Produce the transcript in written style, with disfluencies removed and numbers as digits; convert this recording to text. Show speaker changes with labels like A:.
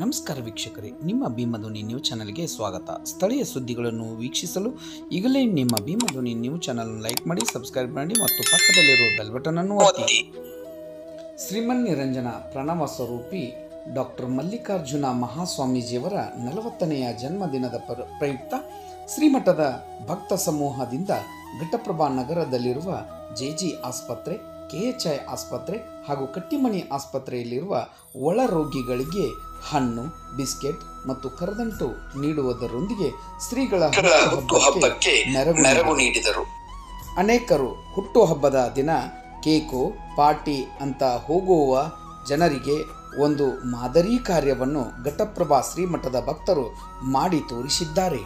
A: ನಮಸ್ಕಾರ ವೀಕ್ಷಕರೇ, ನಿಮ್ಮ ಭೀಮಧ್ವನಿ ನ್ಯೂಸ್ ಚಾನೆಲ್ಗೆ ಸ್ವಾಗತ. ಸ್ಥಳೀಯ ಸುದ್ದಿಗಳನ್ನು ವೀಕ್ಷಿಸಲು ಈಗಲೇ ನಿಮ್ಮ ಭೀಮಧ್ವನಿ ನ್ಯೂಸ್ ಚಾನೆಲ್ ಲೈಕ್ ಮಾಡಿ, ಸಬ್ಸ್ಕ್ರೈಬ್ ಮಾಡಿ ಮತ್ತು ಪಕ್ಕದಲ್ಲಿರುವ ಬೆಲ್ ಬಟನ್ ಅನ್ನು ಒತ್ತಿ. ಶ್ರೀಮನ್ ನಿರಂಜನ ಪ್ರಣವ ಸ್ವರೂಪಿ ಡಾಕ್ಟರ್ ಮಲ್ಲಿಕಾರ್ಜುನ ಮಹಾಸ್ವಾಮೀಜಿಯವರ 40ನೆಯ ಜನ್ಮದಿನದ ಪ್ರಯುಕ್ತ ಶ್ರೀಮಠದ ಭಕ್ತ ಸಮೂಹದಿಂದ ಘಟಪ್ರಭಾ ನಗರದಲ್ಲಿರುವ ಜೆಜಿ ಆಸ್ಪತ್ರೆ, ಕೆಎಚ್ಐ ಆಸ್ಪತ್ರೆ ಹಾಗೂ ಕಟ್ಟಿಮನಿ ಆಸ್ಪತ್ರೆಯಲ್ಲಿರುವ ಒಳ ರೋಗಿಗಳಿಗೆ ಹಣ್ಣು, ಬಿಸ್ಕೆಟ್ ಮತ್ತು ಕರದಂಟು ನೀಡುವುದರೊಂದಿಗೆ ಶ್ರೀಗಳ ಹುಟ್ಟುಹಬ್ಬಕ್ಕೆ ನೆರವು ನೀಡಿದರು. ಅನೇಕರು ಹುಟ್ಟುಹಬ್ಬದ ದಿನ ಕೇಕು, ಪಾರ್ಟಿ ಅಂತ ಹೋಗುವ ಜನರಿಗೆ ಒಂದು ಮಾದರಿ ಕಾರ್ಯವನ್ನು ಘಟಪ್ರಭಾ ಶ್ರೀಮಠದ ಭಕ್ತರು ಮಾಡಿ ತೋರಿಸಿದ್ದಾರೆ.